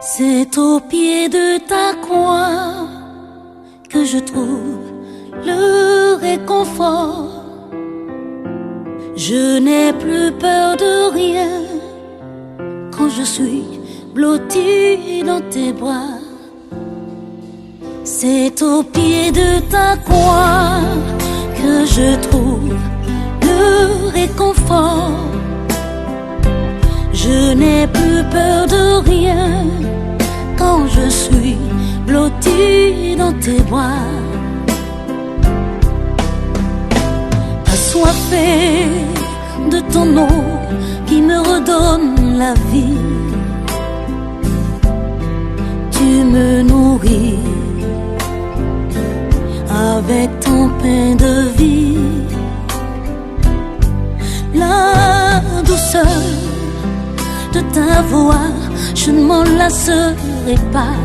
C'est au pied de ta croix que je trouve le réconfort. Je n'ai plus peur de rien quand je suis blotti dans tes bras. C'est au pied de ta croix que je trouve le réconfort. Je n'ai plus peur de rien quand je suis blotti dans tes bras. Assoiffé de ton eau qui me redonne la vie, tu me nourris avec ton pain de vie. La douceur de ta voix, je ne m'en lasserai pas.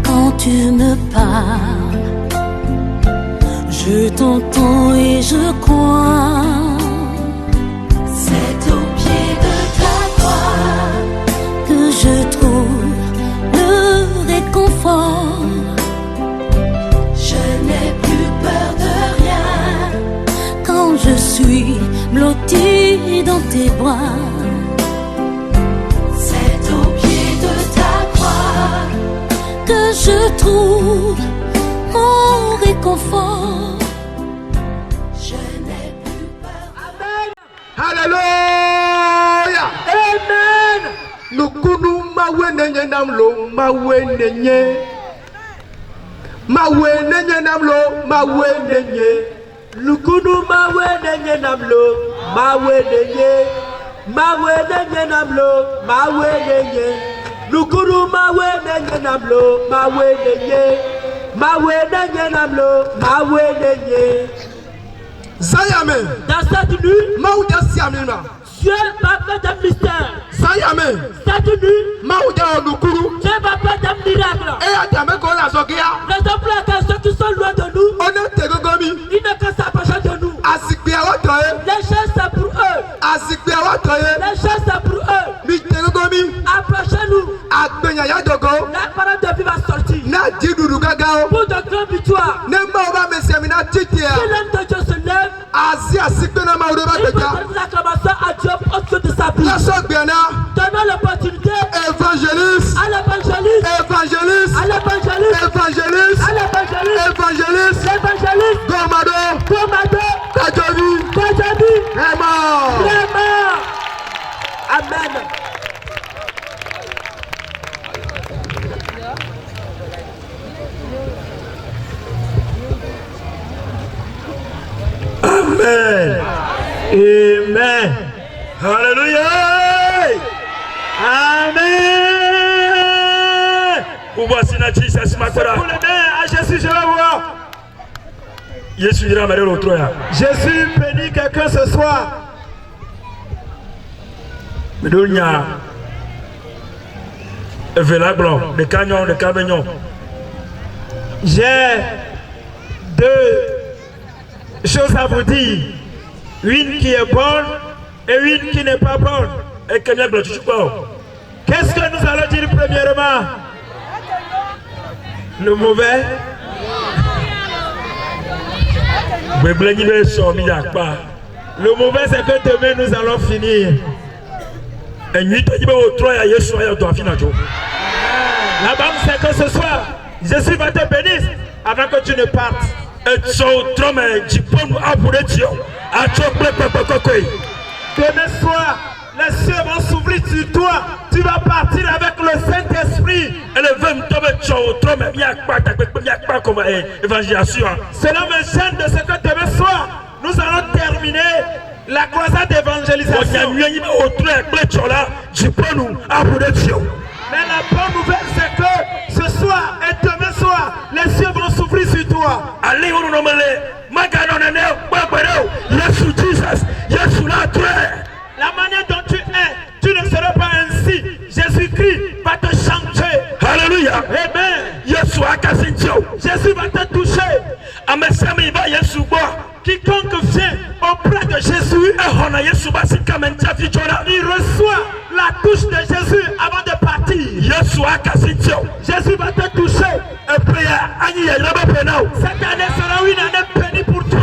Quand tu me parles, je t'entends et je crois. C'est au pied de ta croix que je trouve le réconfort. Je n'ai plus peur de rien quand je suis blotti dans tes bras. C'est au pied de ta croix que je trouve mon réconfort. Je n'ai plus peur. Amen. Alléluia. Amen. Nukunu mawenenye namlo mawenenye. Mawenenye namlo mawenenye. Nukunu mawenenye namlo mawenenye. Mawenenye namlo mawenenye. Nukunu mawenenye namlo mawenenye. Mawenenye namlo mawenenye. Zayame. Dans cette nuit, Maouda Siamina. Dieu va faire des mystères. Zayame. Cette nuit, Maouda Nukuru. Dieu va faire des miracles. Et à ta main qu'on a zogia. Raison pour laquelle ceux qui sont loin de nous, on est tegogomi. Ils ne peuvent s'approcher de nous. Asikbia watroye. Les choses c'est pour eux. Asikbia watroye. Les choses c'est pour eux. Mi tegogomi. Approchez-nous. Akbenya yadogo. La parole de vie va sortir. Na diduru gagao. Pour de grandes victoires. Nemba oba mesiamina titia. Si l'homme de Dieu se lève, Asia Sikpena Maudeba Beka. L'acclamation à Dieu au-dessus de sa vie. Donnons l'opportunité évangéliste. À l'évangéliste. Évangéliste. À l'évangéliste. Évangéliste. À l'évangéliste. Évangéliste. L'évangéliste. Gomado. Gomado. Kajabi. Kajabi. Vraiment. Vraiment. Amen. Amen. Amen. Alléluia. Amen. Pour Jésus, je vais voir. Jésus bénit quelqu'un ce soir. J'ai deux choses à vous dire. Une qui est bonne et une qui n'est pas bonne. Qu'est-ce que nous allons dire premièrement? Le mauvais. Le mauvais, c'est que demain nous allons finir. La bonne, c'est que ce soir, Jésus va te bénir avant que tu ne partes. Demain soir, les cieux vont s'ouvrir sur toi. Tu vas partir avec le Saint-Esprit. Cela me gêne de ce que demain soir, nous allons terminer la croisade d'évangélisation. Mais la bonne nouvelle, c'est que ce soir et demain soir, les cieux vont s'ouvrir sur toi. La manière dont tu es, tu ne seras pas ainsi. Jésus-Christ va te changer. Alléluia. Amen. Jésus va te toucher. Quiconque vient auprès de Jésus, il reçoit la touche de Jésus. Jésus va te toucher. Cette année sera une année bénie pour toi.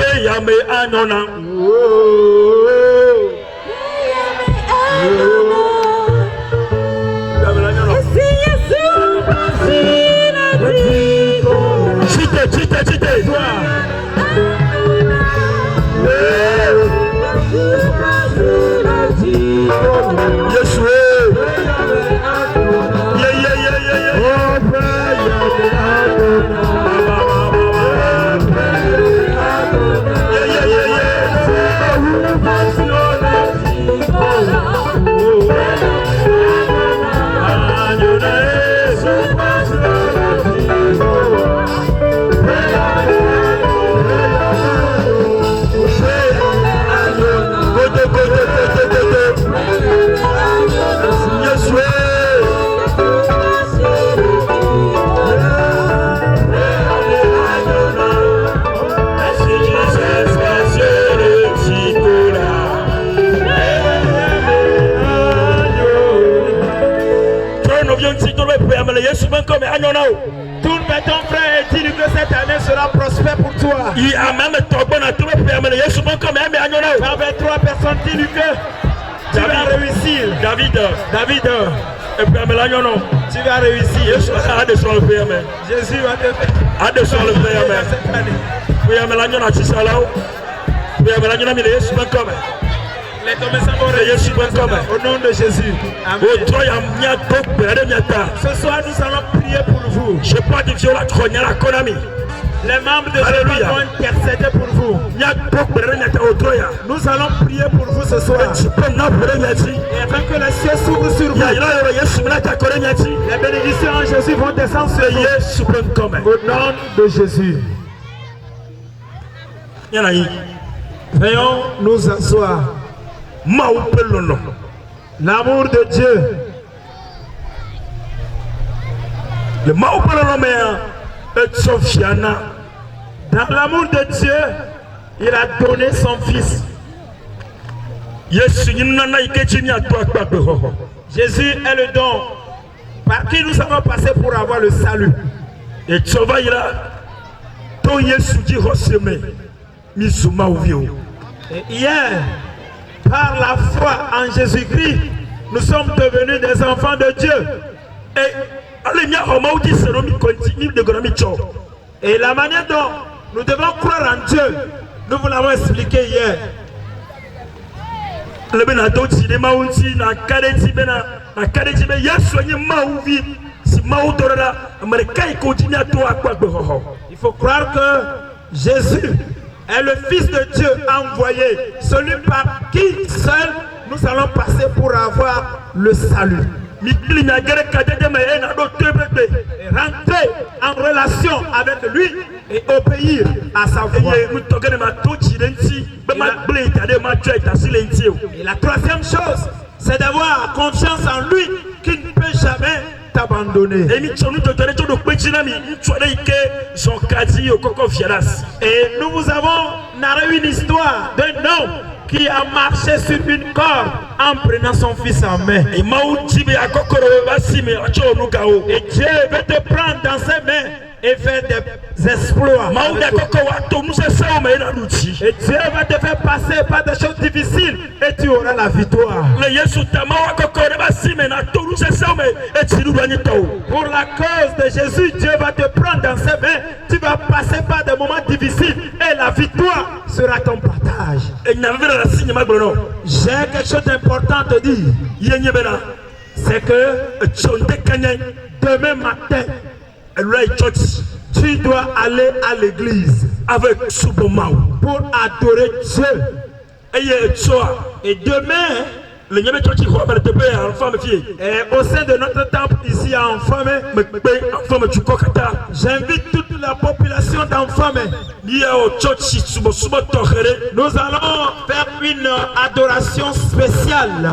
Tourne vers ton frère et dis-lui que cette année sera prospère pour toi. Avec 3 personnes, dis-lui que tu vas réussir. David. Tu vas réussir. Jésus va te faire cette année. Les commerçants vont réussir au nom de Jésus. Amen. Ce soir, nous allons prier pour vous. Les membres de Jésus vont intercéder pour vous. Nous allons prier pour vous ce soir. Et afin que les cieux s'ouvrent sur vous. Les bénédictions en Jésus vont descendre sur vous. Au nom de Jésus. Veuillons nous asseoir. L'amour de Dieu. Dans l'amour de Dieu, il a donné son fils. Jésus est le don par qui nous avons passé pour avoir le salut. Et hier, par la foi en Jésus-Christ, nous sommes devenus des enfants de Dieu. Et la manière dont nous devons croire en Dieu, nous vous l'avons expliqué hier. Il faut croire que Jésus est le Fils de Dieu envoyé, celui par qui seul nous allons passer pour avoir le salut. Et rentrer en relation avec lui et obéir à sa voix. Et la troisième chose, c'est d'avoir confiance en lui qui ne peut jamais t'abandonner. Et nous vous avons narré une histoire d'un homme qui a marché sur une corde en prenant son fils en main. Et Dieu veut te prendre dans ses mains et faire des exploits. Et Dieu va te faire passer par des choses difficiles et tu auras la victoire. Pour la cause de Jésus, Dieu va te prendre dans ses mains. Tu vas passer par des moments difficiles et la victoire sera ton partage. J'ai quelque chose d'important à te dire. C'est que demain matin, tu dois aller à l'église pour adorer Dieu. Et demain, au sein de notre temple ici à Enfamé, j'invite toute la population d'Enfamé. Nous allons faire une adoration spéciale.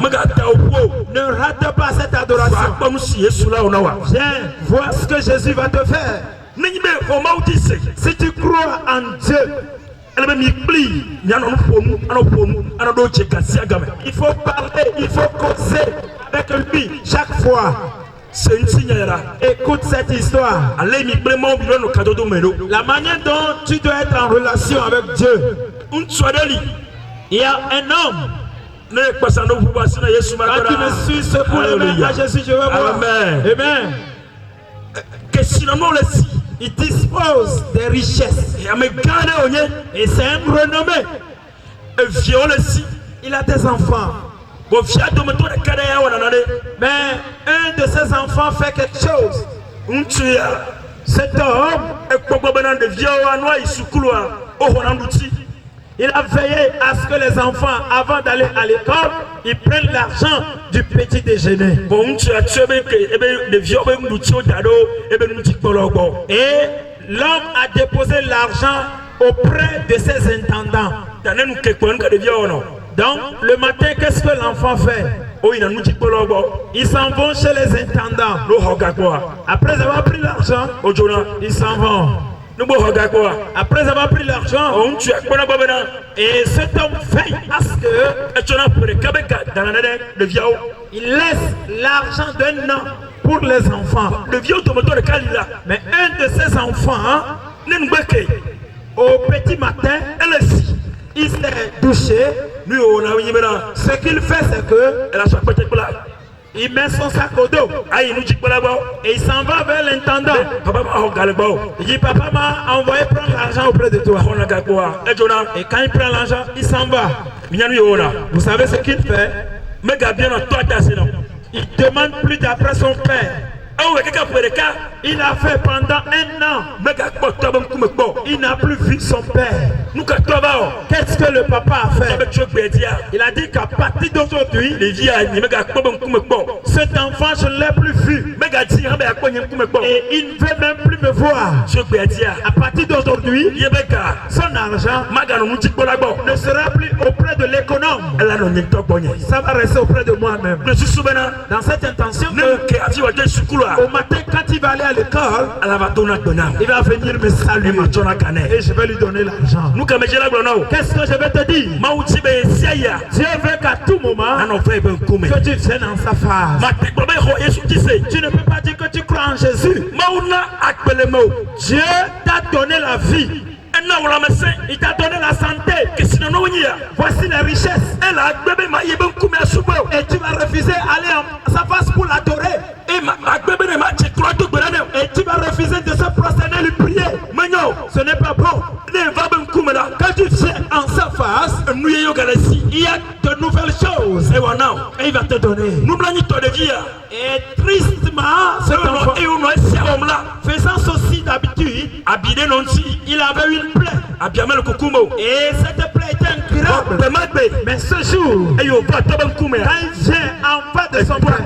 Ne rate pas cette adoration. Viens voir ce que Jésus va te faire. Si tu crois en Dieu, il faut parler, il faut causer avec lui chaque fois. C'est une signe là. Écoute cette histoire. Allez, mi vraiment bien le cadeau de Melo. La manière dont tu dois être en relation avec Dieu. Il y a un homme. Quand tu me suis secoue les mains à Jésus, je veux voir. Amen. Amen. Il dispose des richesses. Et c'est un renommé. Il a des enfants. Mais un de ses enfants fait quelque chose. Cet homme, il a veillé à ce que les enfants, avant d'aller à l'école, ils prennent l'argent du petit déjeuner. Et l'homme a déposé l'argent auprès de ses intendants. Donc, le matin, qu'est-ce que l'enfant fait? Ils s'en vont chez les intendants. Après avoir pris l'argent, ils s'en vont. Après avoir pris l'argent, et cet homme veille à ce que il laisse l'argent d'un an pour les enfants. Mais un de ses enfants, au petit matin, il s'est douché. Ce qu'il fait, c'est que il met son sac au dos et il s'en va vers l'intendant. Il dit, papa m'a envoyé prendre l'argent auprès de toi. Et quand il prend l'argent, il s'en va. Vous savez ce qu'il fait? Il demande plus d'après son père. Il a fait pendant un an. Il n'a plus vu son père. Qu'est-ce que le papa a fait? Il a dit qu'à partir d'aujourd'hui, cet enfant, je ne l'ai plus vu. Et il ne veut même plus me voir. À partir d'aujourd'hui, son argent ne sera plus auprès de l'économe. Ça va rester auprès de moi-même. Dans cette intention, au matin, quand il va aller à l'école, il va venir me saluer et je vais lui donner l'argent. Qu'est-ce que je vais te dire? Dieu veut qu'à tout moment que tu viennes dans sa face. Tu ne peux pas dire que tu crois en Jésus. Dieu t'a donné la vie. Il t'a donné la santé. Voici les richesses. Et tu vas refuser d'aller en sa face pour l'adorer. Et tu vas refuser de se prosterner, lui prier. Ce n'est pas bon. Quand tu viens en sa face, il y a de nouvelles choses. Et il va te donner. Et tristement, cet enfant, faisant ceci d'habitude, il avait une plaie. Et cette plaie était incurable. Mais ce jour, quand il vient en bas de son père,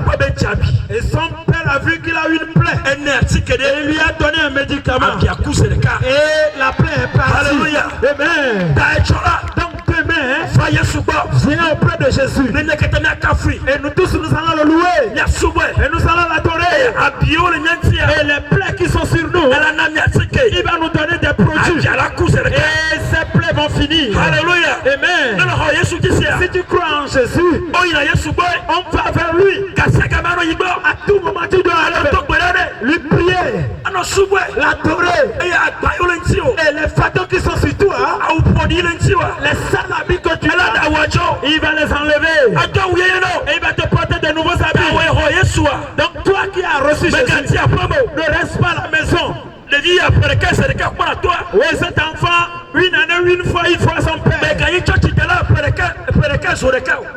et son père a vu qu'il a une plaie, et il lui a donné un médicament. Et la plaie est partie. Amen. Donc demain, viens auprès de Jésus. Et nous tous, nous allons le louer. Et nous allons l'adorer. Et les plaies qui sont sur nous, il va nous donner des produits. Et ces plaies vont finir. Alléluia. Amen. Si tu crois en Jésus, on va vers lui. À tout moment, tu dois aller lui prier, l'adorer. Et les fardeaux qui sont sur toi, les sales habits que tu as, il va les enlever. Et il va te porter de nouveaux habits. Donc toi qui as reçu Jésus, ne reste pas à la maison. Oui, cet enfant, une année, une fois, il voit son père.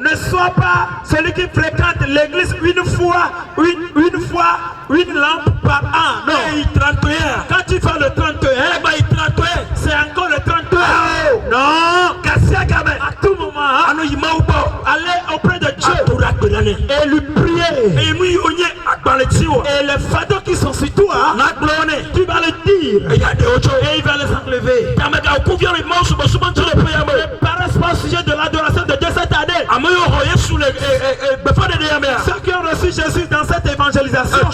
Ne sois pas celui qui fréquente l'église une fois, une lampe par an. Non. Quand tu fais le 31, c'est encore le 31. Non. À tout moment, aller auprès de Dieu et lui prier. Et les fardeaux qui sont sur toi, tu vas le dire. Et il va les enlever. Ne paraissent pas au sujet de l'adoration de Dieu cette année. Ceux qui ont reçu Jésus dans cette évangélisation,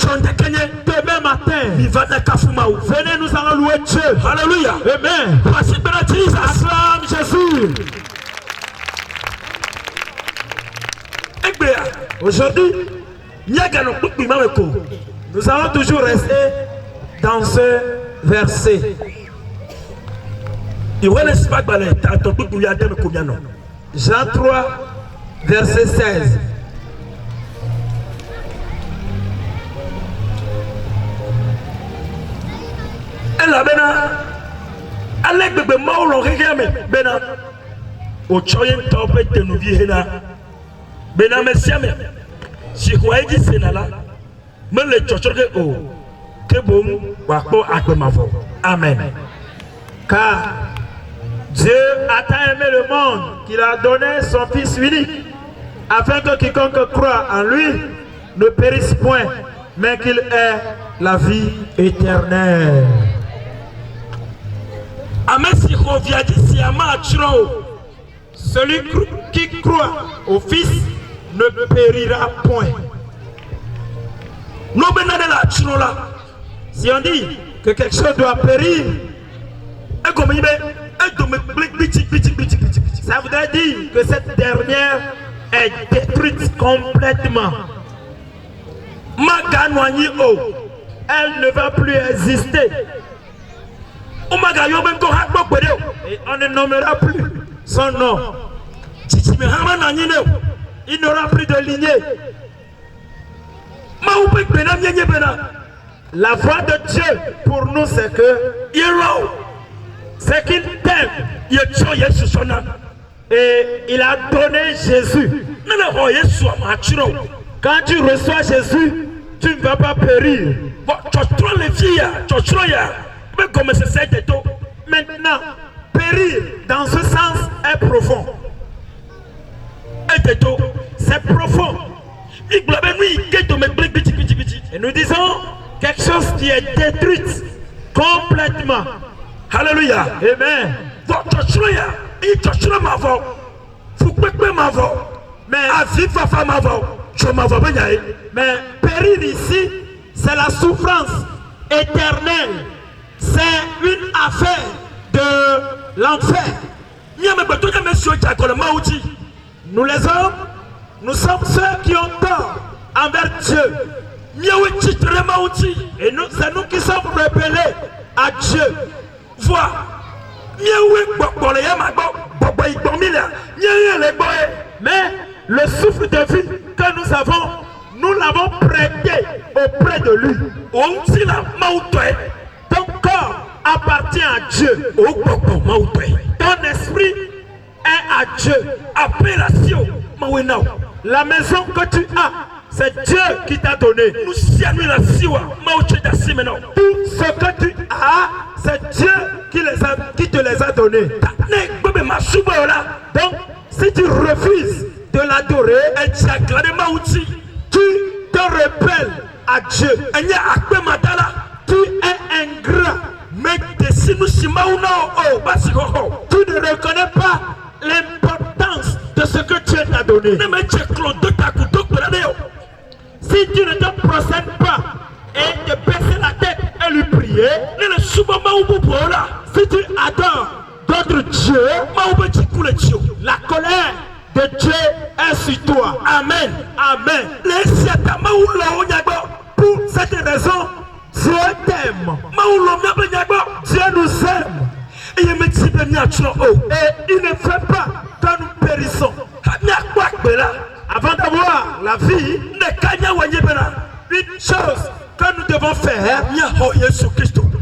demain matin, venez, nous allons louer Dieu. Alléluia. Amen. Acclame Jésus. Aujourd'hui, Nous allons toujours rester dans ce verset. Jean 3, verset 16. Amen. Car Dieu a tant aimé le monde qu'il a donné son Fils unique, afin que quiconque croit en lui ne périsse point, mais qu'il ait la vie éternelle. Celui qui croit au Fils ne périra point. Si on dit que quelque chose doit périr, ça voudrait dire que cette dernière est détruite complètement. Elle ne va plus exister. Et on ne nommera plus son nom. Il n'aura plus de lignée. La voix de Dieu pour nous, c'est que qu'il t'aime. Et il a donné Jésus. Quand tu reçois Jésus, tu ne vas pas périr. Maintenant, périr dans ce sens est profond. C'est profond. Et nous disons quelque chose qui est détruite complètement. Alléluia. Amen. Mais périr ici, c'est la souffrance éternelle. C'est une affaire de l'enfer. Nous les hommes, nous sommes ceux qui ont tort envers Dieu. Et c'est nous qui sommes rebellés à Dieu. Mais le souffle de vie que nous avons, nous l'avons prêté auprès de lui. Ton corps appartient à Dieu. Ton esprit est à Dieu. La maison que tu as, c'est Dieu qui t'a donné. Tout ce que tu as, c'est Dieu qui te les a donnés. Donc, si tu refuses de l'adorer, tu te rebelles à Dieu. Tu es ingrat. Tu ne reconnais pas l'importance de ce que Dieu t'a donné. Si tu ne te procèdes pas et te baisser la tête et lui prier, si tu adores d'autres dieux, la colère de Dieu est sur toi. Amen. Amen. Pour cette raison, Dieu t'aime. Dieu nous aime. Et il ne fait pas que nous périssons. Avant d'avoir la vie, une chose que nous devons faire,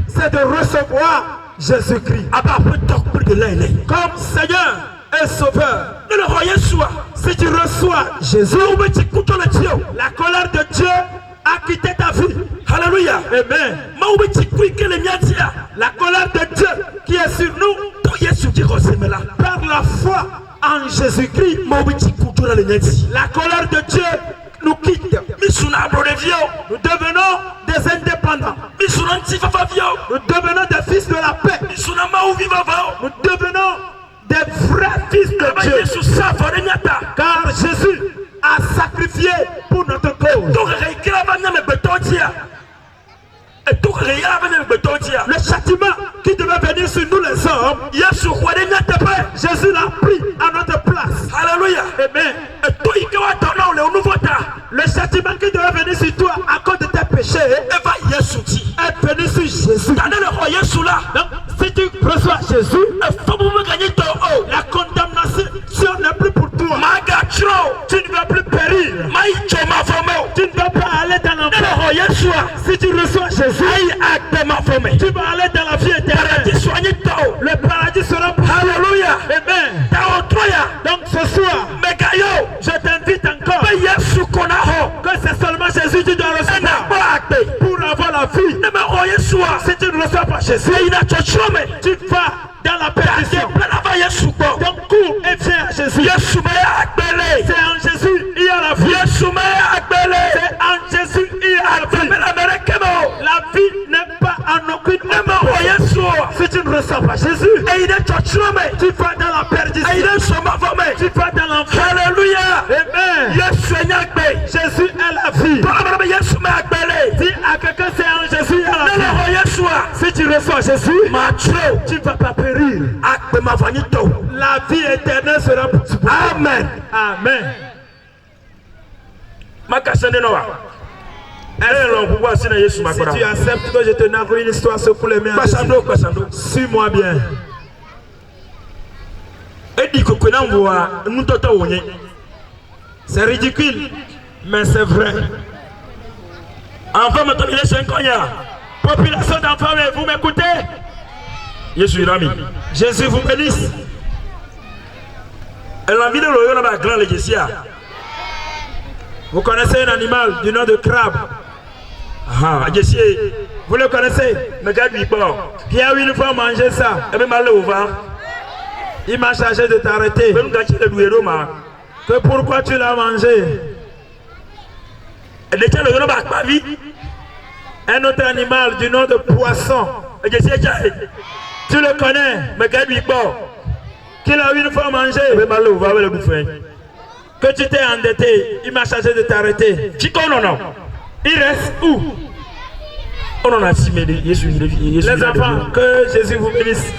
c'est de recevoir Jésus-Christ comme Seigneur et Sauveur. Si tu reçois Jésus, la colère de Dieu a quitté ta vie. Alléluia. Amen. La colère de Dieu qui est sur nous, par la foi en Jésus-Christ, la colère de Dieu nous quitte. Nous devenons des indépendants. Nous devenons des fils de la paix. Nous devenons des vrais fils de Dieu. Car Jésus a sacrifié pour notre cause. Le châtiment qui devait venir sur nous les hommes, Jésus l'a pris à notre place. Alléluia. Amen. Le châtiment châtiment qui devait venir sur toi à cause de tes péchés est venu sur Jésus. Donc, si tu reçois Jésus, la condamnation n'est plus pour toi. Tu ne vas plus périr. Tu ne vas pas aller dans l'enfer. Si tu reçois Jésus, tu vas aller dans la vie éternelle. Le paradis sera pour toi. Alléluia. Amen. Donc ce soir, je t'invite encore que c'est seulement Jésus que tu dois recevoir pour avoir la vie. Si tu ne reçois pas Jésus, tu vas dans la perdition. Donc cours et viens à Jésus. C'est en Jésus il y a la vie. C'est en Jésus il y a la vie. La vie n'est pas en aucune autre. Si tu ne reçois pas Jésus, tu vas dans la perdition. Tu vas dans l'enfer. Alléluia. Amen. Jésus est la vie. Dis à quelqu'un c'est en Jésus il y a la vie. Si tu reçois Jésus, tu ne vas pas périr. La vie éternelle sera pour toi. Amen. Amen. Si tu acceptes que je te narre une histoire sur les mains, suis-moi bien. C'est ridicule, mais c'est vrai. Population d'enfants, vous m'écoutez? Jésus vous bénisse. Vous connaissez un animal du nom de crabe? Vous le connaissez? Qui a une fois mangé ça? Il m'a chargé de t'arrêter. Que pourquoi tu l'as mangé? Un autre animal du nom de poisson. Tu le connais? Qu'il a une fois mangé? Que tu t'es endetté, il m'a chargé de t'arrêter. Il reste où? Les enfants, que Jésus vous bénisse.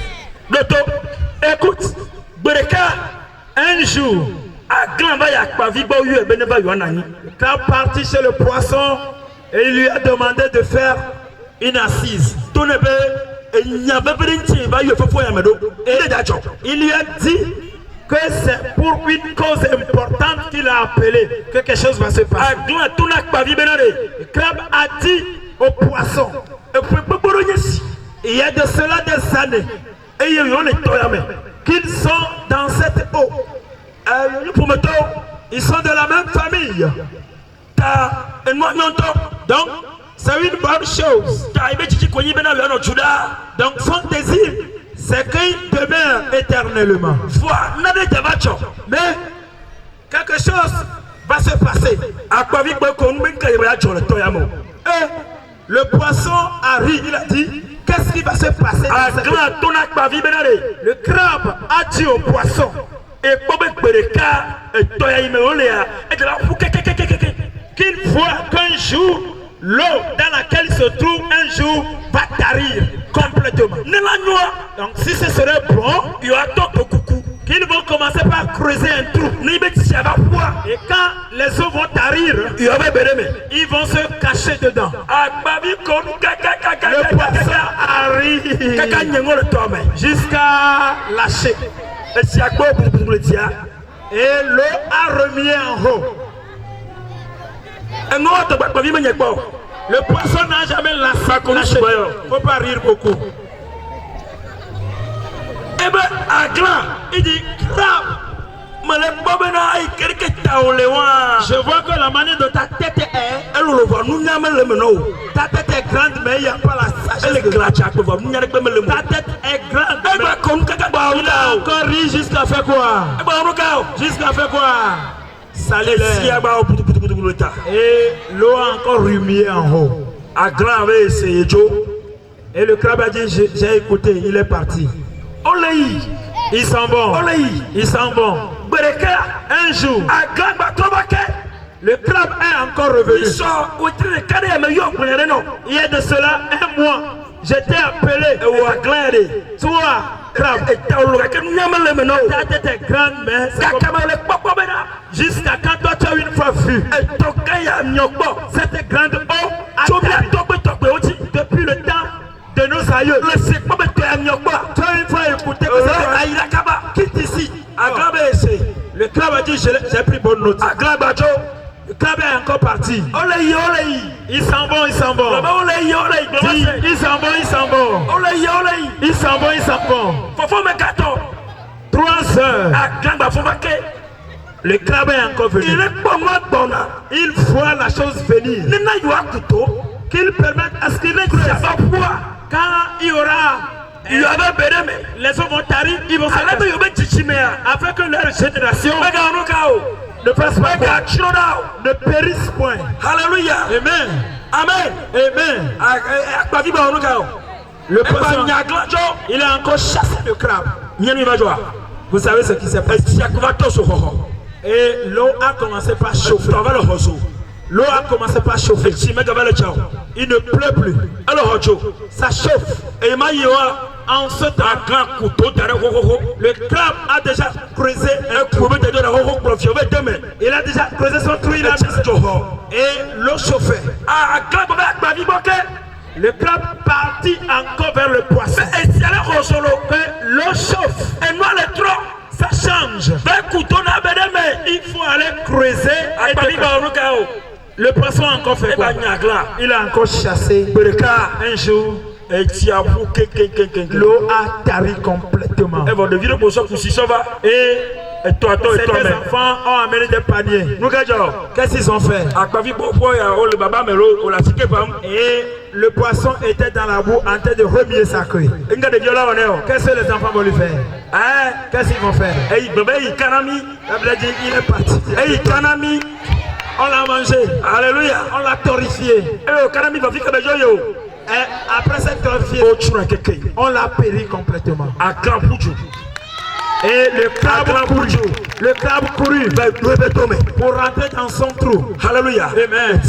Écoute, un jour, quand parti chez le poisson, et il lui a demandé de faire une assise. Il lui a dit que c'est pour une cause importante qu'il a appelé que quelque chose va se passer. Le crabe a dit au poisson, il y a de cela des années, qu'ils sont dans cette eau. Ils sont de la même famille. Donc, c'est une bonne chose. Donc, son désir, c'est qu'il demeure éternellement. Mais, quelque chose va se passer. Et le poisson a ri, il a dit, qu'est-ce qui va se passer? Le crabe a dit au poisson, qu'il voit qu'un jour, l'eau dans laquelle il se trouve un jour va tarir complètement. Donc si ce serait bon, il y aura qu'ils vont commencer par creuser un trou. Et quand les eaux vont tarir, ils vont se cacher dedans. Le poisson arrive jusqu'à lâcher. Et l'eau a remis en haut. Le poisson n'a jamais lâché. Il ne faut pas rire beaucoup. Et bien, à Glan, il dit, crabe. Je vois que la manière de ta tête est. Ta tête est grande, mais il n'y a pas la sagesse. Ta tête est grande. Il a encore ri jusqu'à faire quoi? Jusqu'à faire quoi? Salut. Et l'eau a encore remué en haut. Et le crabe a dit, j'ai écouté, il est parti. Ils s'en vont. Ils s'en vont. Un jour, le crabe est encore revenu. Il y a de cela un mois. j'étais appelé au Aglade. Toi, crabe. Et t'as le tête grande, mais jusqu'à quand toi tu as une fois vu. Cette grande eau depuis le temps de nos aïeux. Tu as une fois écouté que quitte ici. Le crabe a dit j'ai pris bonne note. Le crabe est encore parti. Ils s'en vont. Ils s'en vont. 3 heures. Le crabe est encore venu. Il voit la chose venir. Qu'il permette à ce qu'il ait quand il y aura les hommes vont arriver, ils vont afin que leur génération ne fasse pas ne périsse point. Alléluia. Amen. Amen. Le poisson, il a encore chassé le crabe. Vous savez ce qui s'est passé. Et l'eau a commencé par chauffer. L'eau a commencé par chauffer. Il ne pleut plus. Alors, ça chauffe. Et en ce temps, le crabe a déjà creusé un trou. Il a déjà creusé son trou. Et l'eau chauffait. Le crabe partit encore vers le poisson. L'eau chauffe. Et nous, les trop. Ça change. Il faut aller creuser. Le poisson a encore fait quoi? Il a encore chassé. Un jour, l'eau a tari complètement. Et toi, les enfants ont amené des paniers. Qu'est-ce qu'ils ont fait? Et le poisson était dans la boue en train de remuer sa queue. Qu'est-ce que les enfants vont lui faire? Qu'est-ce qu'ils vont faire? Il est parti. On l'a mangé. Alléluia. On l'a torréfié. Et après cette torréfiée, on l'a péri complètement. Et le crabe courut pour rentrer dans son trou. Alléluia. Amen.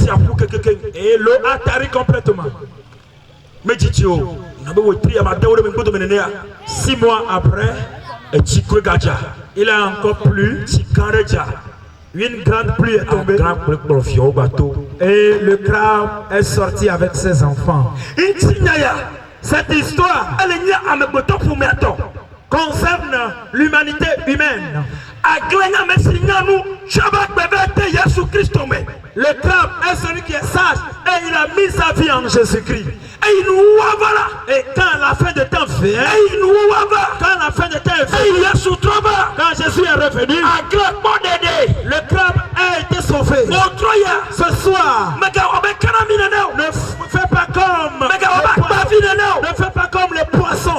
Et l'eau a tari complètement. 6 mois après, il a encore plu. Une grande pluie est tombée. Et le crabe est sorti avec ses enfants. Cette histoire concerne l'humanité humaine. Le crabe est celui qui est sage et il a mis sa vie en Jésus-Christ. Et quand la fin de temps vient, quand Jésus est revenu, le crabe a été sauvé. Ce soir, ne fais pas comme le poisson.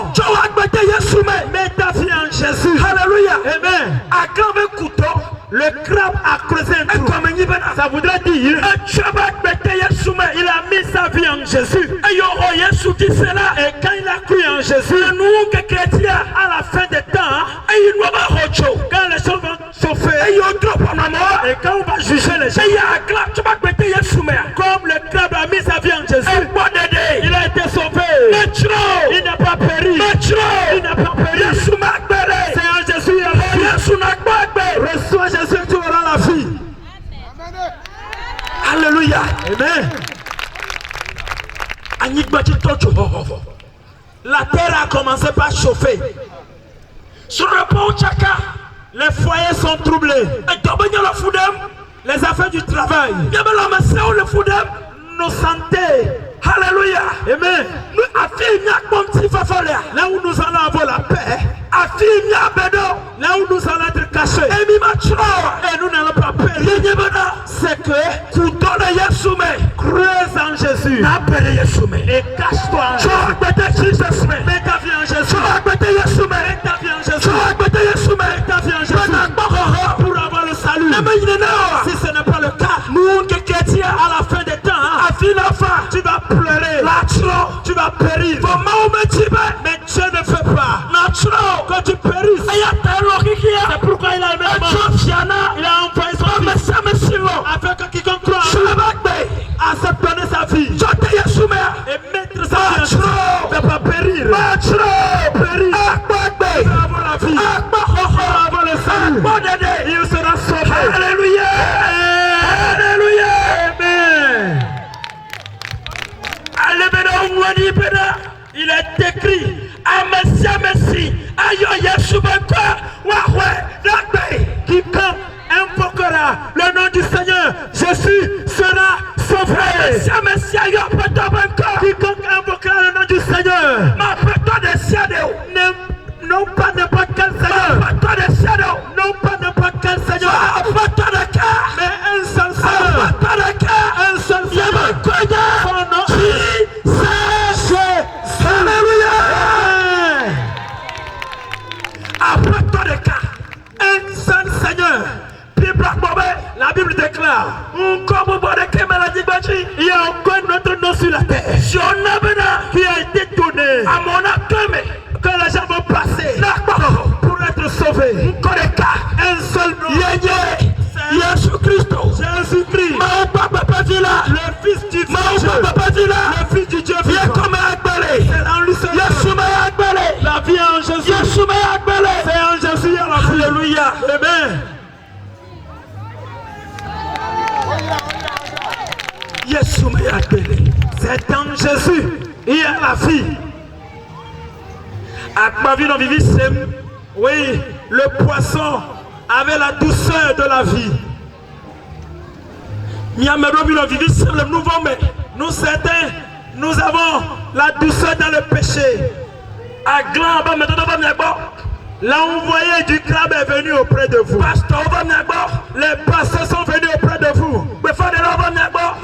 Mets ta vie en Jésus. Alléluia. Amen. Le crabe a creusé un trou. Ça voudrait dire il a mis sa vie en Jésus. Et quand il a cru en Jésus, nous que chrétiens à la fin des temps, quand les choses vont chauffer, et quand on va juger les gens, comme le crabe a mis sa vie en Jésus, il a été sauvé. Il n'a pas péri. Il n'a pas péri. C'est en Jésus. Reçois Jésus, tu auras la vie. Alléluia. Amen. La terre a commencé par chauffer. Sur le pont Tchaka, les foyers sont troublés. Les affaires du travail, nos santé. Alléluia. Amen. Là où nous allons avoir la paix, là où nous allons être cachés, et nous n'allons pas périr, c'est que creuse en Jésus et cache-toi en Jésus. Mets ta vie en Jésus. Mets ta vie en Jésus. Mets ta vie en Jésus pour avoir le salut. Si ce n'est pas le cas, nous qui chrétiens à la fin des temps, tu vas pleurer, tu vas périr. Mais Dieu ne fait pas que tu périsses. C'est pourquoi il a aimé il a envoyé son fils afin que quiconque croit à se donner sa vie et mettre sa vie en Jésus. salut. Il sera sauvé. Alléluia. Alléluia. Amen. Il est écrit quiconque invoquera le nom du Seigneur Jésus sera sauvé. Quiconque invoquera le nom du Seigneur, non pas n'importe quel Seigneur, non pas n'importe quel Seigneur, mais un seul Seigneur, un seul Seigneur. Son nom c'est Jésus. Alléluia. Apporte-toi des cas, un seul Seigneur. La Bible déclare il y a encore notre nom sur la terre qui a été donné à mon âme que les gens vont passer pour être sauvés. Un seul nom, Jésus-Christ, le Fils du Dieu, le Fils du Dieu vivant. C'est en lui seul. La vie en Jésus. C'est en Jésus. Alléluia. Amen. C'est en Jésus. Il y a la vie. Oui, le poisson avait la douceur de la vie. Nous certains, nous avons la douceur dans le péché. Là où vous voyez du crabe est venu auprès de vous. Les pasteurs sont venus auprès de vous.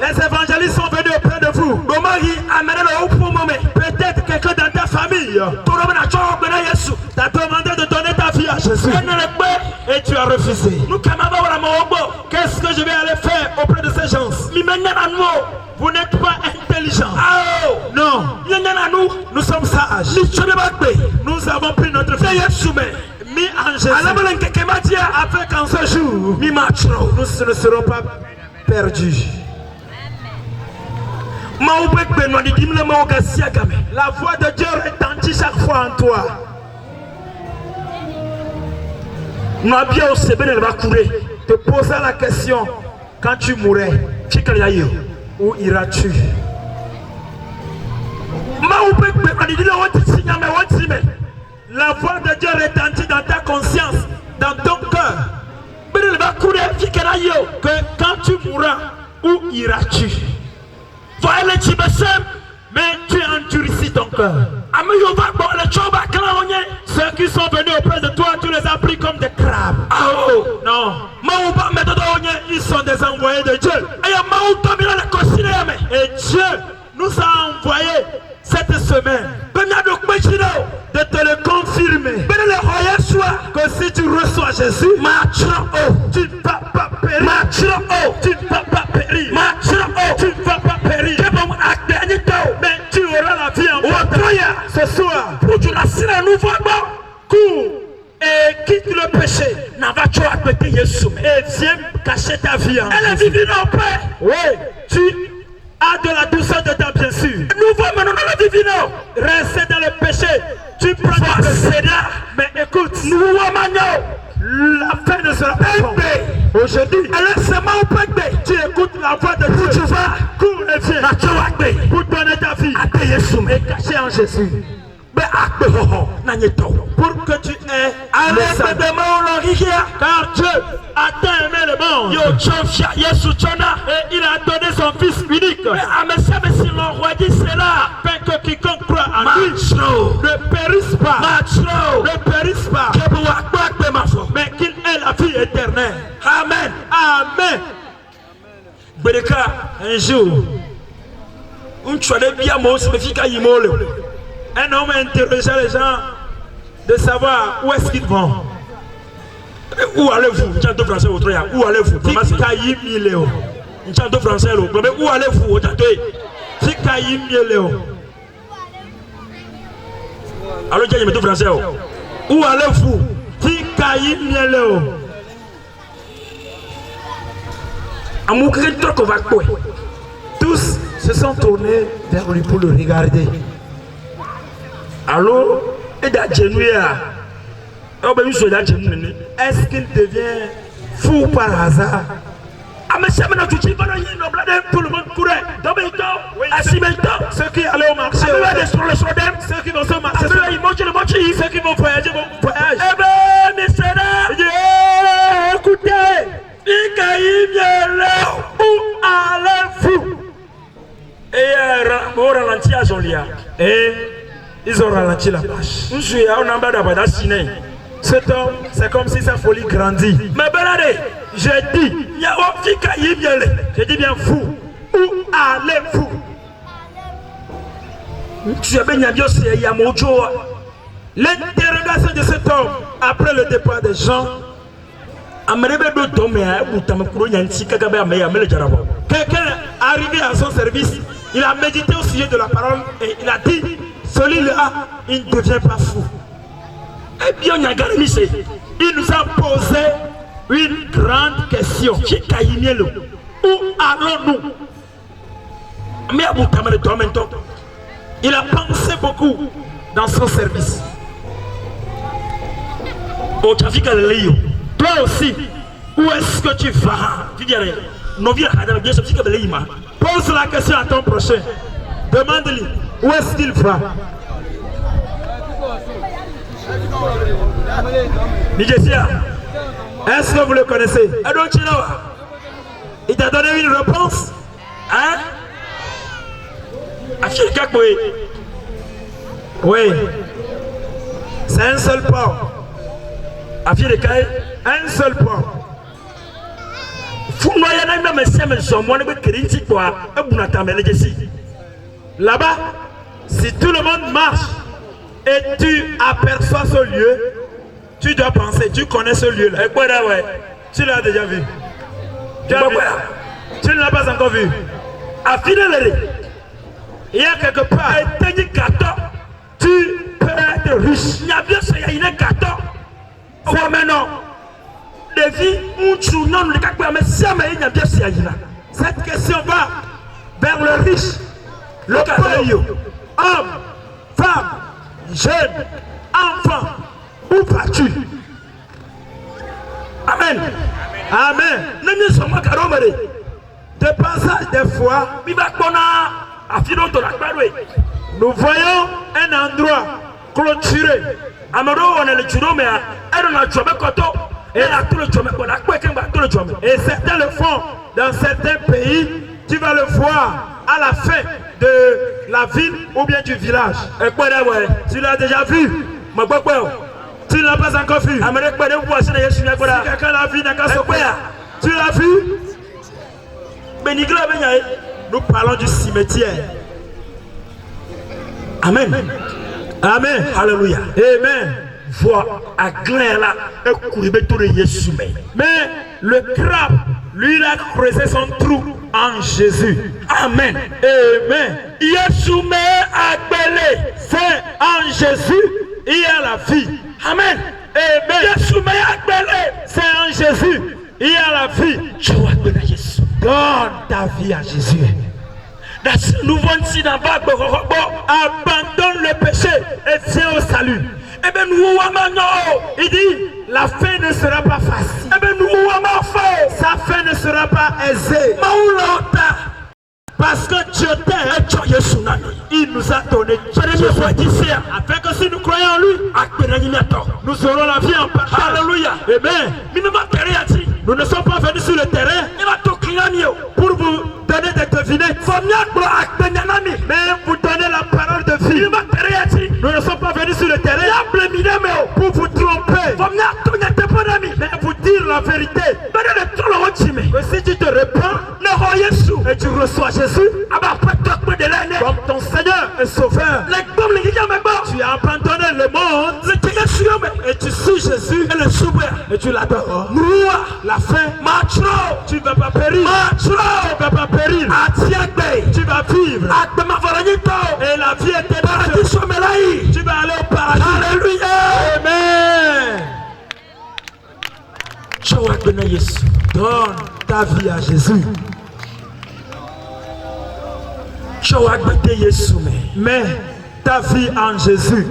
Les évangélistes sont venus auprès de vous. Peut-être quelqu'un dans ta famille t'a demandé de donner ta vie à Jésus. Et tu as refusé. Qu'est-ce que je vais aller faire auprès de ces gens? Vous n'êtes pas intelligent. Non. Nous sommes sages. Nous avons pris notre vie mis en Jésus. Afin qu'en ce jour, nous ne serons pas perdus. La voix de Dieu retentit chaque fois en toi. Te poser la question, quand tu mourrais, où iras-tu? La voix de Dieu retentit dans ta conscience, dans ton cœur. Que quand tu mourras, où iras-tu? Mais tu endurcis ton cœur. Ceux qui sont venus auprès de toi, tu les as pris comme des crabes. Non. Ils sont des envoyés de Dieu. Et Dieu nous a envoyé cette semaine de te le confirmer. Que si tu reçois Jésus, tu ne vas pas périr. Tu ne vas pas périr. Tu ne vas pas périr. Mais tu auras la vie en toi. Ce soir, cours et quitte le péché. Et viens cacher ta vie en Jésus. Oui, tu as de la douceur dedans, bien sûr. Rester dans le péché, tu prends du péché. Mais écoute, la fin ne sera pas bonne. Aujourd'hui, tu écoutes la voix de Dieu. Tu vas, cours et viens pour donner ta vie et cacher en Jésus. Pour que tu aies le salut. Car Dieu a tant aimé le monde et il a donné son fils unique. Le roi dit cela, afin que quiconque croit en lui ne périsse pas, mais qu'il ait la vie éternelle. Amen. Amen. Un jour, un homme interrogeait les gens de savoir où est-ce qu'ils vont. Où allez-vous? Où allez-vous? Où allez-vous? Alors, je me français. Où allez-vous? Tous se sont tournés vers lui pour le regarder. Alors, et d'Adjenouia, Est-ce qu'il devient fou par hasard? Ceux qui allaient au marché, ceux qui vont au marché, ceux qui vont voyager vont voyager. Écoutez, où allez-vous? Et ils ont ralenti la marche. Cet homme, c'est comme si sa folie grandit. Mais regardez, j'ai dit bien fou. Où allez-vous? L'interrogation de cet homme après le départ des gens. Quelqu'un arrivé à son service, il a médité au sujet de la parole et il a dit, celui-là, il ne devient pas fou. Eh bien, il nous a posé une grande question. Où allons-nous? Il a pensé beaucoup dans son service. Toi aussi, où est-ce que tu vas? Pose la question à ton prochain. Demande-lui, où est-ce qu'il va? Nigeria, est-ce que vous le connaissez? Il t'a donné une réponse? Hein? Oui. C'est un seul port. Un seul port. Là-bas, si tout le monde marche et tu aperçois ce lieu, tu dois penser, tu connais ce lieu-là. Tu l'as déjà vu. Tu ne l'as pas encore vu. Il y a quelque part, tu peux être riche. C'est maintenant. Cette question va vers le riche, le pauvre, homme, femme, jeune, enfant. Où vas-tu? Amen. Amen. De passage des fois, nous voyons un endroit clôturé. Et certains le font dans certains pays. Tu vas le voir à la fin de la ville ou bien du village. Tu l'as déjà vu? Tu ne l'as pas encore vu? Si quelqu'un l'a vu, tu l'as vu? Nous parlons du cimetière. Amen. Amen. Alléluia. Amen. Mais le crabe, lui, il a creusé son trou en Jésus. Amen. Amen. C'est en Jésus, il y a la vie. Amen. Amen. C'est en Jésus, il y a la vie. Donne ta vie à Jésus. Abandonne le péché et viens au salut. Il dit, la fin ne sera pas facile. Sa fin ne sera pas aisée. Parce que Dieu t'aime, il nous a donné afin que si nous croyons en lui, nous aurons la vie en partage. Alléluia. Amen. Nous ne sommes pas venus sur le terrain pour vous donner des devinettes, mais vous donner la parole de vie. Nous ne sommes pas venus sur le terrain pour vous tromper, mais vous dire la vérité. Que si tu te répands et tu reçois Jésus comme ton Seigneur et Sauveur, tu as abandonné le monde et tu suis Jésus et tu l'adores. La fin, tu ne vas pas périr. Tu ne vas pas périr. Tu vas vivre. Et la vie est éternelle. Tu vas aller au paradis. Alléluia. Amen. Donne ta vie à Jésus. Mets ta vie en Jésus.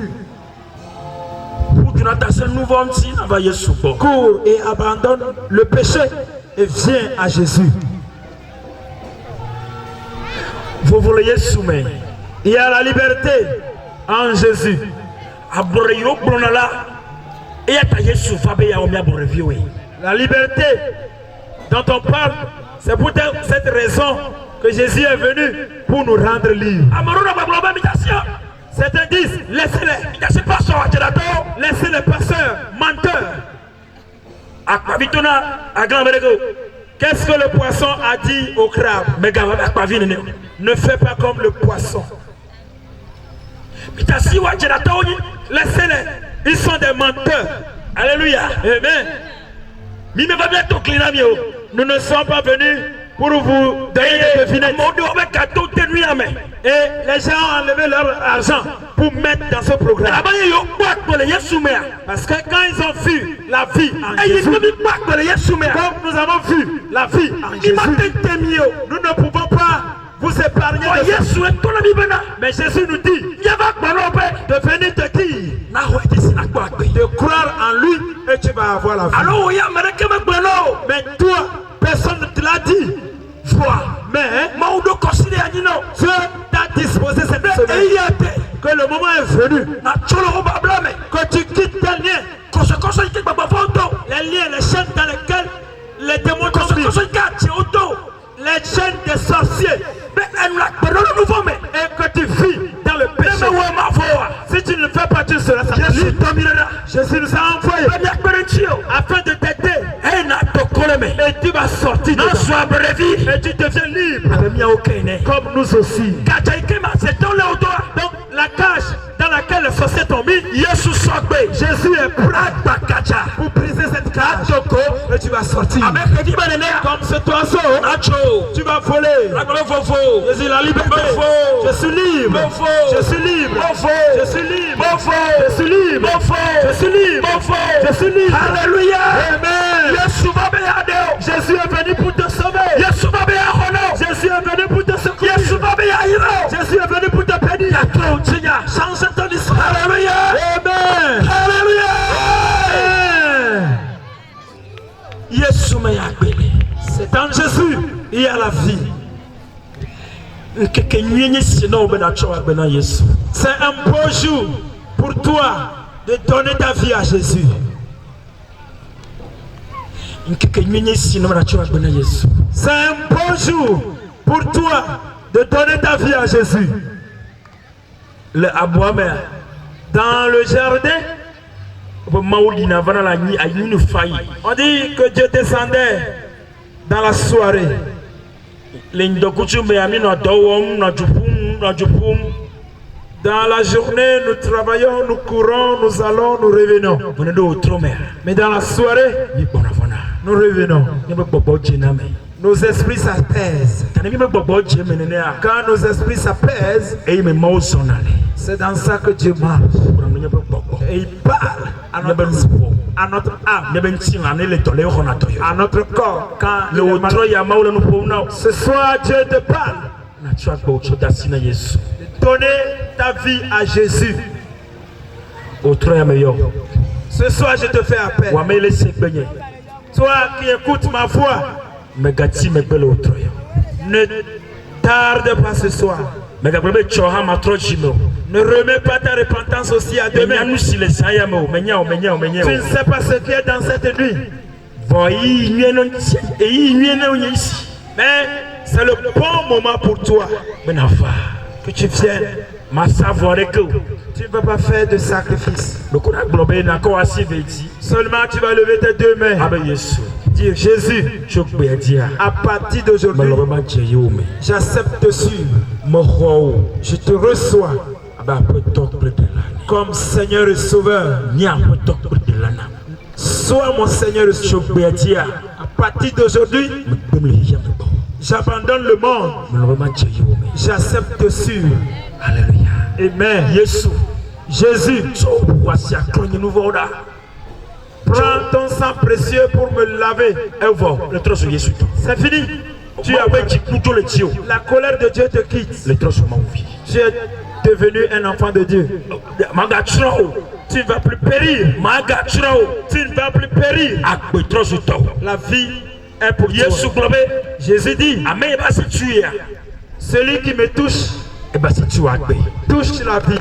Cours et abandonne le péché et viens à Jésus. Vous voulez Jésus, mais il y a la liberté en Jésus. La liberté dont on parle, c'est pour cette raison que Jésus est venu pour nous rendre libres. Certains disent, laissez-les. Laissez les pasteurs, menteurs. Qu'est-ce que le poisson a dit au crabe? Ne fais pas comme le poisson. Laissez-les. Ils sont des menteurs. Alléluia. Amen. Nous ne sommes pas venus pour vous donner des devinettes. Et les gens ont enlevé leur argent pour mettre dans ce programme. Parce que quand ils ont vu la vie en Jésus, comme nous avons vu la vie en Jésus, nous ne pouvons pas vous épargner de ça. Mais Jésus nous dit de venir te dire, de croire en lui et tu vas avoir la vie. Mais toi, personne ne te l'a dit. Vois, mais Dieu t'a disposé cette semaine que le moment est venu que tu quittes tes liens, les liens, les chaînes dans lesquelles les démons t'ont mis, les chaînes des sorciers, et que tu vis dans le péché. Si tu ne le fais pas, tu seras sacrifié. Jésus nous a envoyé afin de t'aider. Et tu vas sortir de et tu deviens libre comme nous aussi. Donc la cage dans laquelle les sorciers t'ont mis, Jésus est prêt pour briser cette cage et tu vas sortir comme cet oiseau. Tu vas voler. Jésus la liberté. Je suis libre. Je suis libre. Je suis libre. Je suis libre. Je suis libre. Je suis libre. Alléluia. Amen. Jésus est venu pour te sauver. Jésus est venu pour te secourir. Jésus est venu pour te bénir. Change ton histoire. Alléluia. Amen. Alléluia. C'est en Jésus il y a la vie. C'est un beau jour pour toi de donner ta vie à Jésus. C'est un beau jour pour toi de donner ta vie à Jésus. Dans le jardin, on dit que Dieu descendait dans la soirée. Dans la journée, nous travaillons, nous courons, nous allons, nous revenons. Mais dans la soirée, nous revenons. Nos esprits s'apaisent. Quand nos esprits s'apaisent, c'est dans ça que Dieu marche. Et il parle à notre âme, à notre corps. Quand ce soir, Dieu te parle. Donner ta vie à Jésus. Ce soir, je te fais appel. Toi qui écoutes ma voix, ne tarde pas ce soir. Ne remets pas ta repentance aussi à demain. Tu ne sais pas ce qui est dans cette nuit. Mais c'est le bon moment pour toi que tu viennes. Tu ne peux pas faire de sacrifice. Seulement tu vas lever tes deux mains. Dire Jésus, à partir d'aujourd'hui, j'accepte de suivre. Je te reçois comme Seigneur et Sauveur. Sois mon Seigneur et Sauveur. À partir d'aujourd'hui, j'abandonne le monde. J'accepte de suivre. Alléluia. Amen. Jésus. Prends ton sang précieux pour me laver. C'est fini. Tu as la colère de Dieu te quitte. Tu es devenu un enfant de Dieu. Tu ne vas plus périr. Tu ne vas plus périr. La vie est pour toi. Jésus dit, celui qui me touche, touche la vie.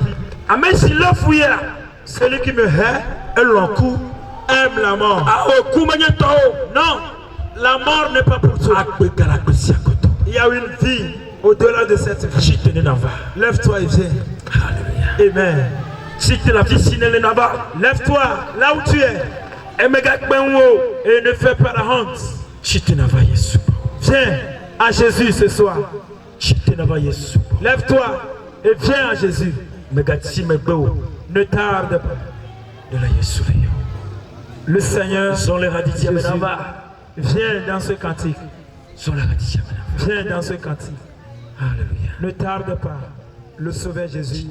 Celui qui me hait, aime la mort. Non, la mort n'est pas pour toi. Il y a une vie au-delà de cette vie. Lève-toi et viens. Amen. Lève-toi là où tu es. Et ne fais pas la honte. Viens à Jésus ce soir. Lève-toi et viens à Jésus. Ne tarde pas. Le Seigneur Jésus, viens dans ce cantique. Viens dans ce cantique. Ne tarde pas. Le Sauveur Jésus.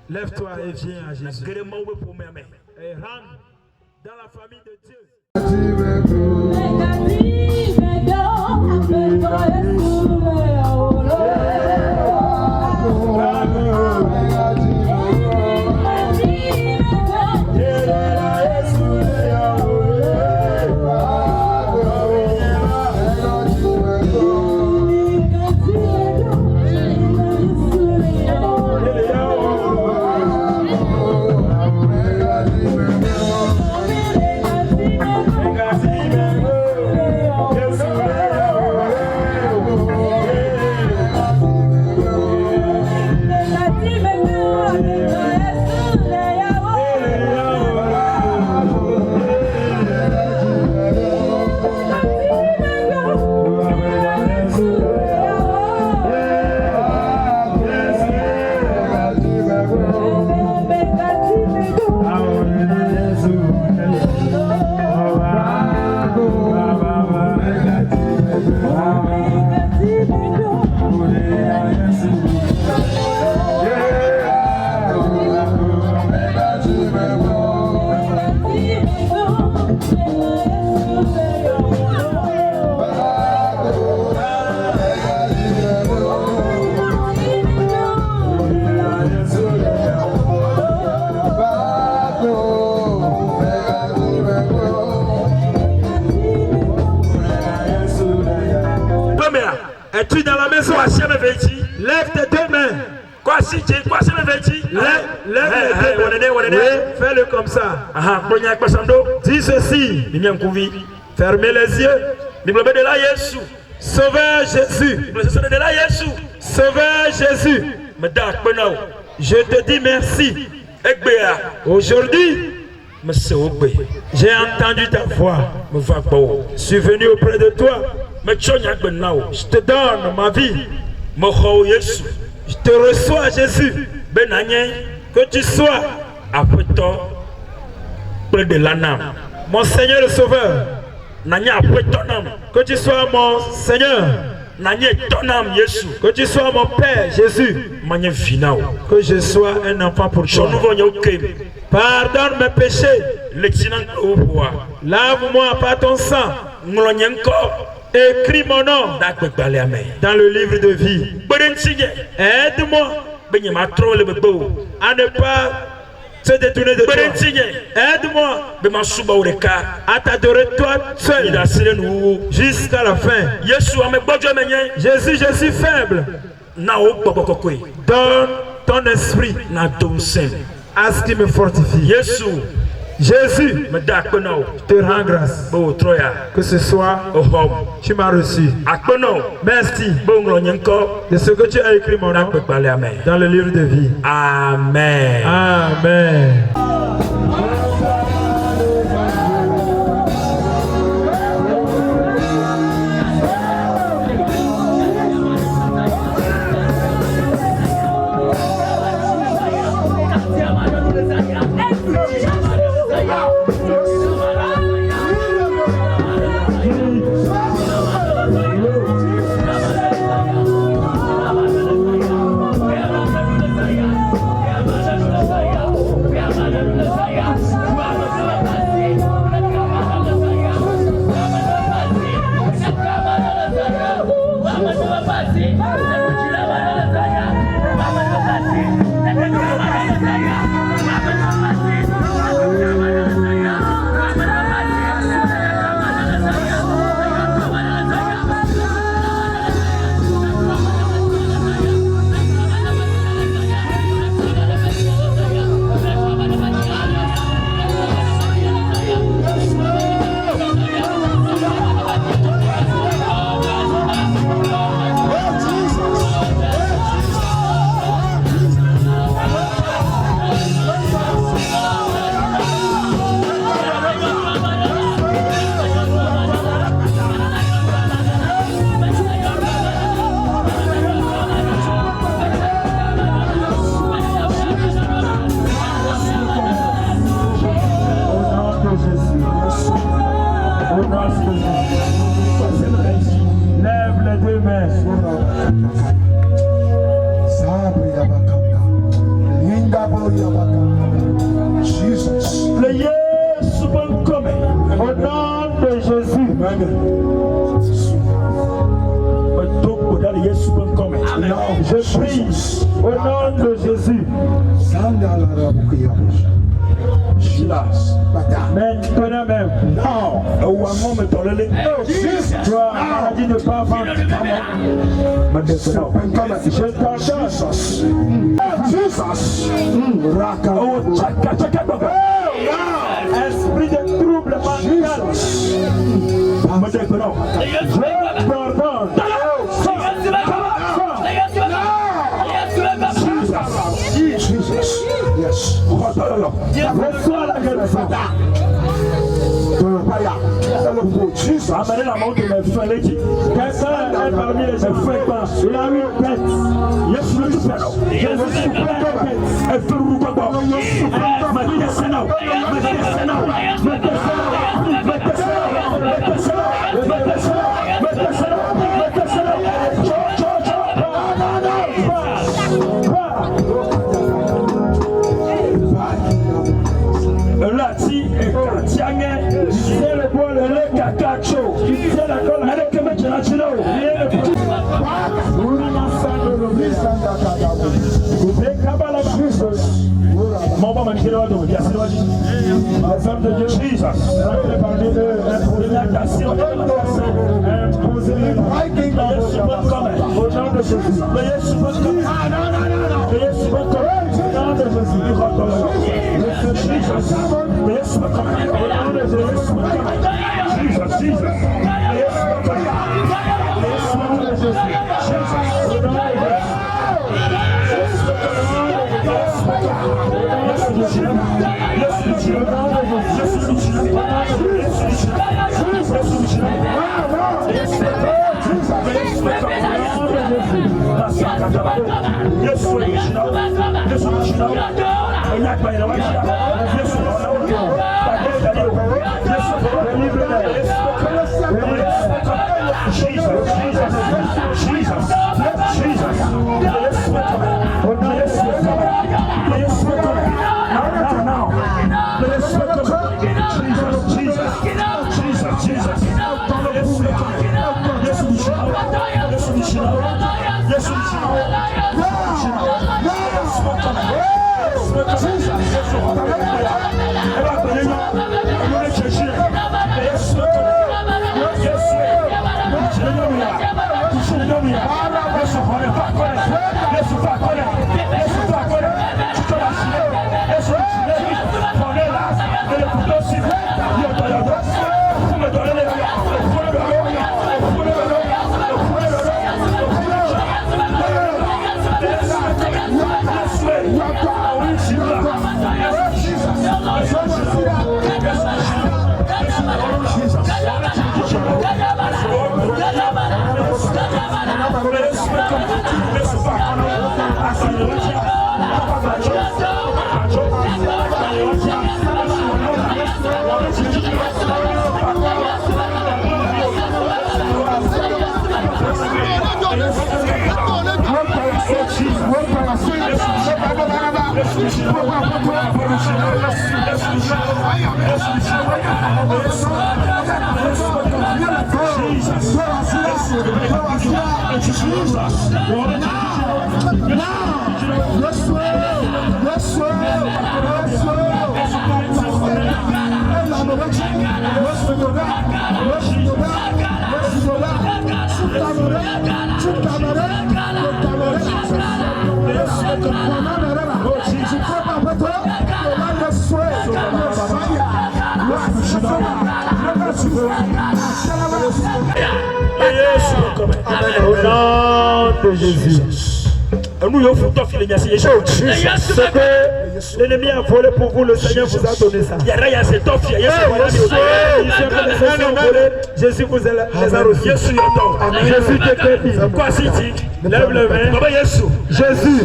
Lève-toi et viens à Jésus. Et rentre dans la famille de Dieu. Es-tu dans la maison? Lève tes deux mains. Lève les deux mains. Oui, fais-le comme ça. Dis ceci. Fermez les yeux. Sauveur Jésus. Sauveur Jésus. Je te dis merci. Aujourd'hui, j'ai entendu ta voix. Je suis venu auprès de toi. Je te donne ma vie. Je te reçois, Jésus. Que tu sois près de l'âme. Mon Seigneur le Sauveur. Que tu sois mon Seigneur. Que tu sois mon Père, Jésus. Que je sois un enfant pour toi. Pardonne mes péchés. Lave-moi par ton sang. Écris mon nom dans le livre de vie. Aide-moi à ne pas se détourner de toi. Aide-moi à t'adorer toi seul jusqu'à la fin. Jésus, je suis faible. Donne ton esprit à ce qui me fortifie. Jésus, je te rends grâce. Que ce soit, tu m'as reçu. Merci de ce que tu as écrit mon nom dans le livre de vie. Amen. Amen. Hallelujah. Lève les deux mains. Le Yesu Bankome. Au nom de Jésus. Je prie au nom de Jésus. Maintenant même, non, toi, maladie ne pas vendre. Je t'ordonne. Esprit de trouble mental. Je t'ordonne. Reçois la gueule de Satan. Amenez la main de mes frères. Quelqu'un est parmi les frères. Il a eu une bête. Yesu le Père. Yesu le Père. Elle fait le rouleau. La femme de Dieu, Jesus, parmi eux, l'imposition, imposer au nom de Jésus. Au nom de Jésus. Nous ce que l'ennemi a volé pour vous, le Seigneur vous a donné ça. Jésus vous les a reçus. Jésus te guérit. Lève le main. Jésus,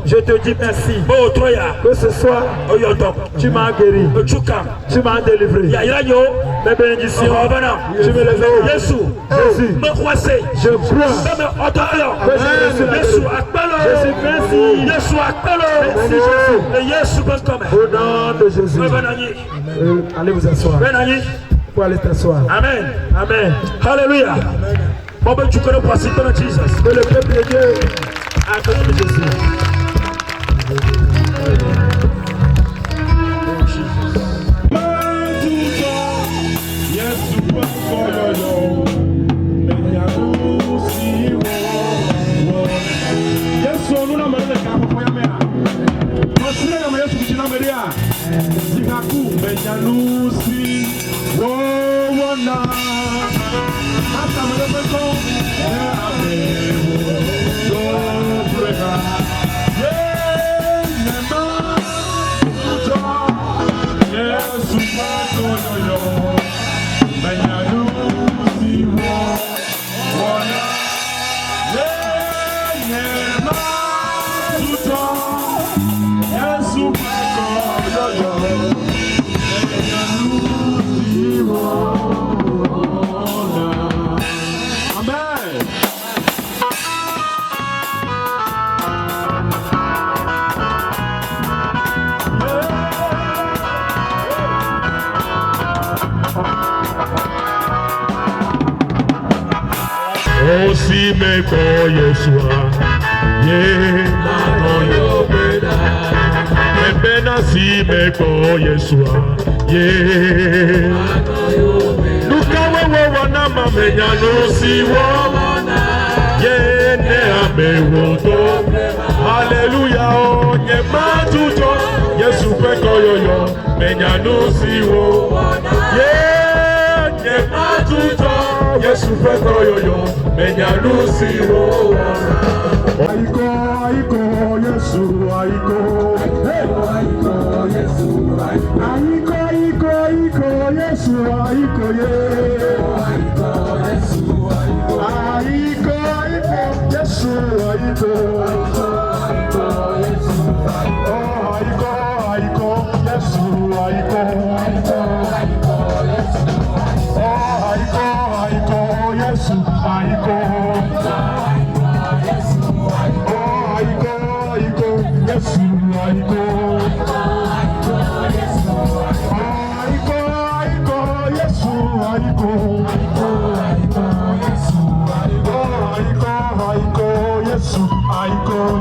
je te dis merci. Que ce soit, tu m'as guéri. Tu m'as délivré. mes bénédictions. Revenant. Je me les ai. Jésus. Me croisez. Je crois. Me ordonne. Jésus appelle. Jésus, merci. Jésus appelle. Merci Jésus. Et Jésus peut comme. Au nom de Jésus. Allez vous asseoir. Vous allez t'asseoir. Amen. Amen. Alléluia. Bon, ben, tu connais pas si tu es Jésus. Que le peuple de Dieu acclame Jésus. Osi meko Yeshua, ye makoyo beda. Ebena si meko Yeshua, ye makoyo beda. Luka wewe wana mamenya nusi wana, ye ne amewoto. Hallelujah, oh nye matuto, Yesu peko yoyo, menya nusi wana, ye nye matuto. Yesu peko yoyo, menya nusi wana. Aiko, aiko, Yesu, aiko. Aiko, Yesu, aiko. Aiko, aiko, aiko, Yesu, aiko, aiko, Yesu, aiko. Aiko, aiko, Yesu, aiko. Aiko, Yesu, aiko. Oh, aiko, aiko, Yesu, aiko. Aiko, Yesu, aiko. Oh, aiko, aiko, Yesu, aiko.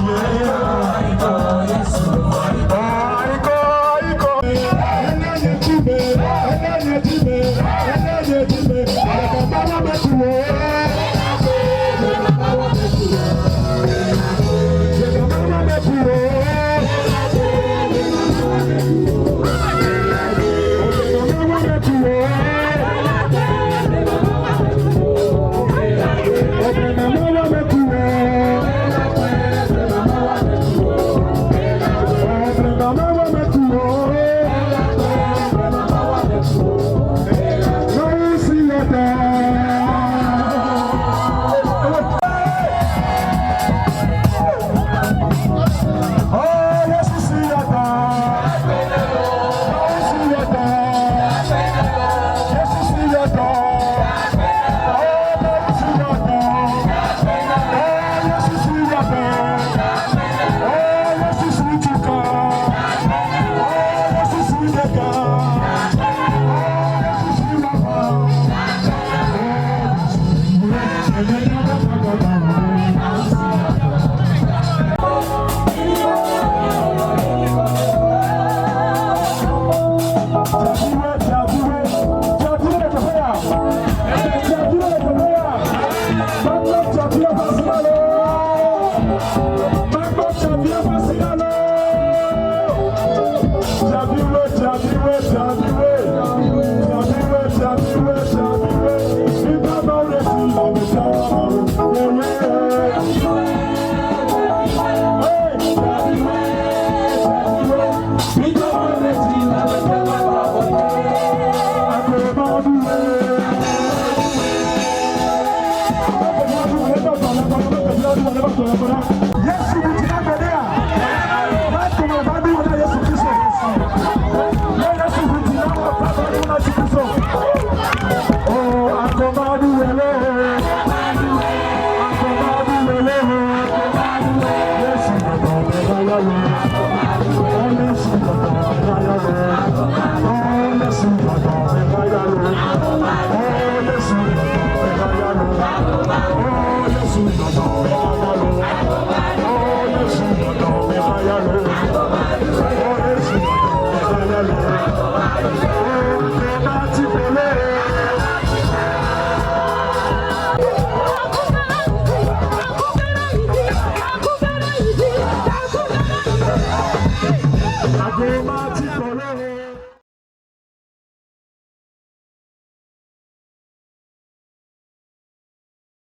Aiko Mati.